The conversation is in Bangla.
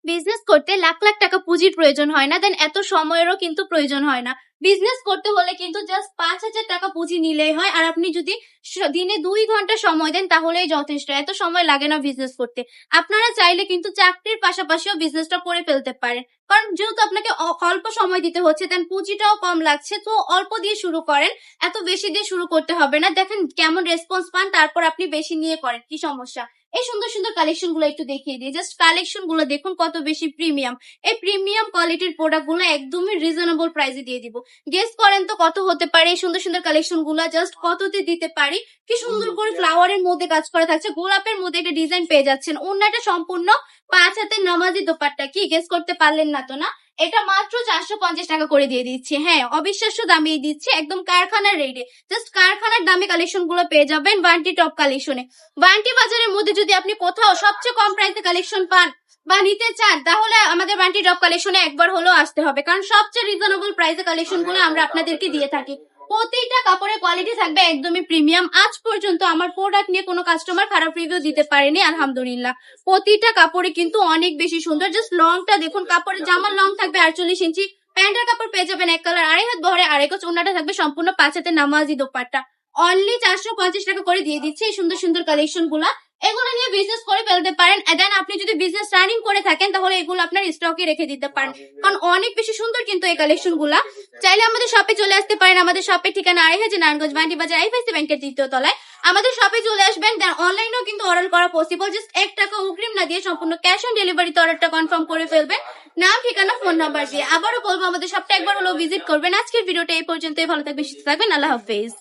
বিজনেস করতে লাখ লাখ টাকা পুঁজির প্রয়োজন হয় না, দেন এত সময়েরও কিন্তু প্রয়োজন হয় না। বিজনেস করতে হলে কিন্তু জাস্ট 5,000 টাকা পুঁজি নিলেই হয়। আর আপনি যদি দিনে 2 ঘন্টা সময় দেন তাহলেই যথেষ্ট। এত সময় লাগে না বিজনেস করতে। আপনারা চাইলে কিন্তু চাকরির পাশাপাশিও বিজনেসটা করে ফেলতে পারেন। কারণ যেহেতু আপনাকে অল্প সময় দিতে হচ্ছে, দেন পুঁজিটাও কম লাগছে, তো অল্প দিয়ে শুরু করেন। এত বেশি দিয়ে শুরু করতে হবে না। দেখেন কেমন রেসপন্স পান, তারপর আপনি বেশি নিয়ে করেন, কি সমস্যা? এই সুন্দর সুন্দর কালেকশন গুলো একটু দেখিয়ে দিই। জাস্ট কালেকশন গুলো দেখুন কত বেশি প্রিমিয়াম। এই প্রিমিয়াম কোয়ালিটির প্রোডাক্ট গুলো একদমই রিজনেবল প্রাইসে দিয়ে দিব। গেস করেন তো কত হতে পারে এই সুন্দর সুন্দর কালেকশন গুলো, জাস্ট কততে দিতে পারি। কি সুন্দর করে ফ্লাওয়ারের মধ্যে কাজ করা থাকছে, গোলাপের মধ্যে একটা ডিজাইন পেয়ে যাচ্ছেন। অন্যটা সম্পূর্ণ 5 হাতের নামাজি দোপাট্টা। কি গেস করতে পারলেন না তো? না, এটা মাত্র 450 টাকা করে দিয়ে দিচ্ছি। হ্যাঁ, অবিশ্বাস্য দামে দিচ্ছি, একদম কারখানার রেটে। জাস্ট কারখানার দামে কালেকশন গুলো পেয়ে যাবেন বান্টি টপ কালেকশনে। বান্টি বাজারের মধ্যে যদি আপনি কোথাও সবচেয়ে কম প্রাইসে কালেকশন পান বা নিতে চান, তাহলে আমাদের বান্টি টপ কালেকশনে একবার হলেও আসতে হবে, কারণ সবচেয়ে রিজনেবল প্রাইসে কালেকশন গুলো আমরা আপনাদেরকে দিয়ে থাকি। প্রতিটা কাপড়ের কোয়ালিটি থাকবে একদমই প্রিমিয়াম। আজ পর্যন্ত আমার প্রোডাক্ট নিয়ে কোনো কাস্টমার খারাপ রিভিউ দিতে পারেনি, আলহামদুলিল্লাহ। প্রতিটা কাপড়ে কিন্তু অনেক বেশি সুন্দর। জাস্ট লংটা দেখুন, কাপড়ের জামার লং থাকবে 48 ইঞ্চি, প্যান্টের কাপড় পেয়ে যাবেন এক কালার, 2.5 হাত বহরে 2.5 গজ, ওন্নাটা থাকবে সম্পূর্ণ 5 হাতের নামাজি দোপাট্টা। অনলি 450 টাকা করে দিয়ে দিচ্ছে এই সুন্দর সুন্দর কালেকশন গুলা। এগুলো নিয়ে বিজনেস করে ফেলতে পারেন। দেন আপনি যদি বিজনেস রানিং করে থাকেন তাহলে এগুলো আপনার স্টকে রেখে দিতে পারেন, কারণ অনেক বেশি সুন্দর কিন্তু এই কালেকশন গুলা। চাইলে আমাদের শপে চলে আসতে পারেন। আমাদের শপের ঠিকানা 2.5 নারায়ণগঞ্জ বান্টি বাজার আইফাইসি ব্যাংকের 3য় তলায়। আমাদের শপে চলে আসবেন, দেন অনলাইনেও কিন্তু অর্ডার করা পসিবল। জাস্ট 1 টাকা অগ্রিম না দিয়ে সম্পূর্ণ ক্যাশ অন ডেলিভারিতে অর্ডারটা কনফার্ম করে ফেলবেন, নাম ঠিকানা ফোন নাম্বার দিয়ে। আবারও বলবো আমাদের শপটা একবার হলেও ভিজিট করবেন। আজকের ভিডিওটা এই পর্যন্তই। ভালো থাকবেন, সুস্থ থাকবেন, আল্লাহ হাফেজ।